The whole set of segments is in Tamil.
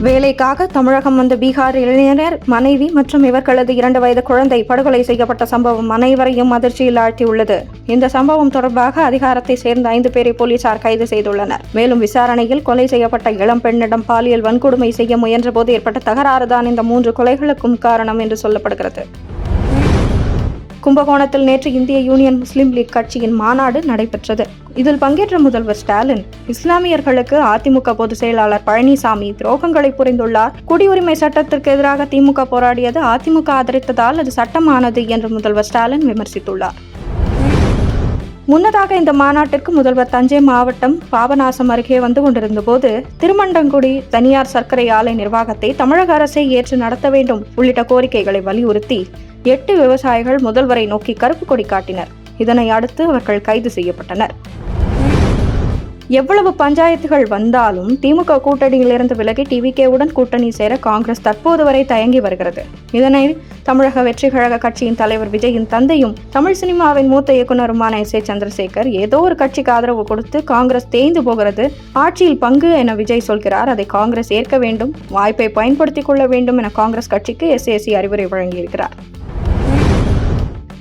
வேலைக்காக தமிழகம் வந்த பீகார் இளைஞர் மனைவி மற்றும் இவர்களது 2 வயது குழந்தை படுகொலை செய்யப்பட்ட சம்பவம் அனைவரையும் அதிர்ச்சியில் ஆழ்த்தியுள்ளது. இந்த சம்பவம் தொடர்பாக அதிகாரத்தை சேர்ந்த 5 பேரை போலீசார் கைது செய்துள்ளனர். மேலும் விசாரணையில் கொலை செய்யப்பட்ட இளம் பெண்ணிடம் பாலியல் வன்கொடுமை செய்ய முயன்றபோது ஏற்பட்ட தகராறுதான் இந்த 3 கொலைகளுக்கும் காரணம் என்று சொல்லப்படுகிறது. கும்பகோணத்தில் நேற்று இந்திய யூனியன் முஸ்லிம் லீக் கட்சியின் மாநாடு நடைபெற்றது. இதில் பங்கேற்ற முதல்வர் ஸ்டாலின், இஸ்லாமியர்களுக்கு அதிமுக பொதுச் செயலாளர் பழனிசாமி துரோகங்களை புரிந்துள்ளார். குடியுரிமை சட்டத்திற்கு எதிராக திமுக போராடியது அதிமுக ஆதரித்ததால் அது சட்டமானது என்று முதல்வர் ஸ்டாலின் விமர்சித்துள்ளார். முன்னதாக இந்த மாநாட்டிற்கு முதல்வர் தஞ்சை மாவட்டம் பாபநாசம் அருகே வந்து கொண்டிருந்த போது திருமண்டங்குடி தனியார் சர்க்கரை ஆலை நிர்வாகத்தை தமிழக அரசே ஏற்று நடத்த வேண்டும் உள்ளிட்ட கோரிக்கைகளை வலியுறுத்தி 8 விவசாயிகள் முதல்வரை நோக்கி கருப்பு கொடி காட்டினர். இதனை அடுத்து அவர்கள் கைது செய்யப்பட்டனர். எவ்வளவு பஞ்சாயத்துகள் வந்தாலும் திமுக கூட்டணியிலிருந்து விலகி டிவிகேவுடன் கூட்டணி சேர காங்கிரஸ் தற்போது வரை தயங்கி வருகிறது. இதனை தமிழக வெற்றி கழக கட்சியின் தலைவர் விஜயின் தந்தையும் தமிழ் சினிமாவின் மூத்த இயக்குநருமான S. A. சந்திரசேகர் ஏதோ ஒரு கட்சிக்கு ஆதரவு கொடுத்து காங்கிரஸ் தேய்ந்து போகிறது, ஆட்சியில் பங்கு என விஜய் சொல்கிறார், அதை காங்கிரஸ் ஏற்க வேண்டும், வாய்ப்பை பயன்படுத்திக் கொள்ள வேண்டும் என காங்கிரஸ் கட்சிக்கு SAC அறிவுரை வழங்கியிருக்கிறார்.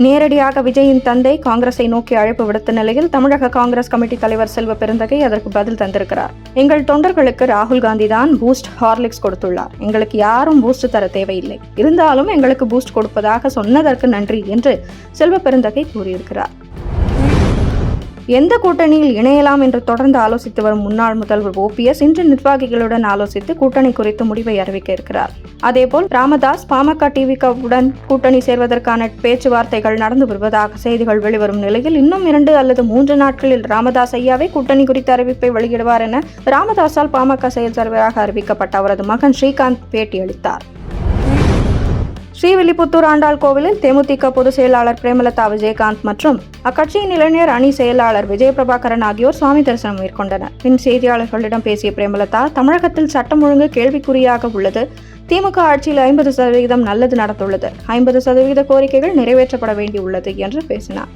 நேரடியாக விஜயின் தந்தை காங்கிரஸை நோக்கி அழைப்பு விடுத்த நிலையில் தமிழக காங்கிரஸ் கமிட்டி தலைவர் செல்வ பெருந்தகை அதற்கு பதில் தந்திருக்கிறார். எங்கள் தொண்டர்களுக்கு ராகுல் காந்தி தான் பூஸ்ட், ஹார்லிக்ஸ் கொடுத்துள்ளார். எங்களுக்கு யாரும் பூஸ்ட் தர தேவையில்லை. இருந்தாலும் எங்களுக்கு பூஸ்ட் கொடுப்பதாக சொன்னதற்கு நன்றி என்று செல்வ பெருந்தகை கூறியிருக்கிறார். எந்த கூட்டணியில் இணையலாம் என்று தொடர்ந்து ஆலோசித்து வரும் முன்னாள் முதல்வர் OPS இன்று நிர்வாகிகளுடன் ஆலோசித்து கூட்டணி குறித்து முடிவை அறிவிக்க இருக்கிறார். அதேபோல் ராமதாஸ் பாமக டிவிகவுடன் கூட்டணி சேர்வதற்கான பேச்சுவார்த்தைகள் நடந்து வருவதாக செய்திகள் வெளிவரும் நிலையில் இன்னும் 2 அல்லது 3 நாட்களில் ராமதாஸ் ஐயாவே கூட்டணி குறித்த அறிவிப்பை வெளியிடுவார் என ராமதாஸால் பாமக செயல் தலைவராக அறிவிக்கப்பட்ட அவரது மகன் ஸ்ரீகாந்த் பேட்டியளித்தார். ஸ்ரீவில்லிபுத்தூர் ஆண்டாள் கோவிலில் தேமுதிக பொதுச் செயலாளர் பிரேமலதா விஜயகாந்த் மற்றும் அக்கட்சியின் இளைஞர் அணி செயலாளர் விஜயபிரபாகரன் ஆகியோர் சுவாமி தரிசனம் மேற்கொண்டனர். பின் செய்தியாளர்களிடம் பேசிய பிரேமலதா, தமிழகத்தில் சட்டம் ஒழுங்கு கேள்விக்குறியாக உள்ளது. திமுக ஆட்சியில் 50% நல்லது நடந்துள்ளது. 50% கோரிக்கைகள் நிறைவேற்றப்பட வேண்டியுள்ளது என்று பேசினார்.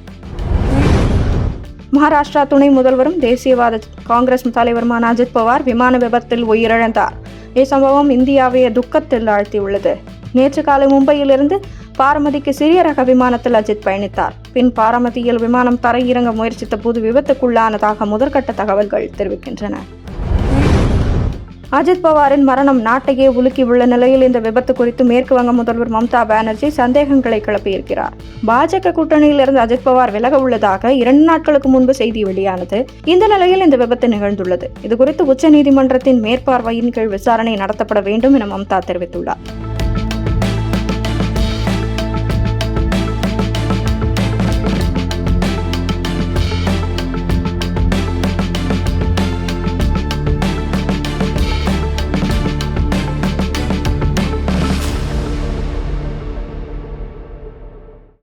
மகாராஷ்டிரா துணை முதல்வரும் தேசியவாத காங்கிரஸ் தலைவருமான அஜித் பவார் விமான விபத்தில் உயிரிழந்தார். இச்சம்பவம் இந்தியாவை துக்கத்தில் ஆழ்த்தியுள்ளது. நேற்று காலை மும்பையிலிருந்து பாரமதிக்கு சிறிய ரக விமானத்தில் அஜித் பயணித்தார். பின் பாரமதியில் விமானம் தரையிறங்க முயற்சித்த போது விபத்துக்குள்ளானதாக முதற்கட்ட தகவல்கள் தெரிவிக்கின்றன. அஜித் பவாரின் மரணம் நாட்டையே உலுக்கியுள்ள நிலையில் இந்த விபத்து குறித்து மேற்கு வங்க முதல்வர் மம்தா பானர்ஜி சந்தேகங்களை கிளப்பியிருக்கிறார். பாஜக கூட்டணியிலிருந்து அஜித் பவார் விலக உள்ளதாக 2 நாட்களுக்கு முன்பு செய்தி வெளியானது. இந்த நிலையில் இந்த விபத்து நிகழ்ந்துள்ளது. இதுகுறித்து உச்சநீதிமன்றத்தின் மேற்பார்வையின் கீழ் விசாரணை நடத்தப்பட வேண்டும் என மம்தா தெரிவித்துள்ளார்.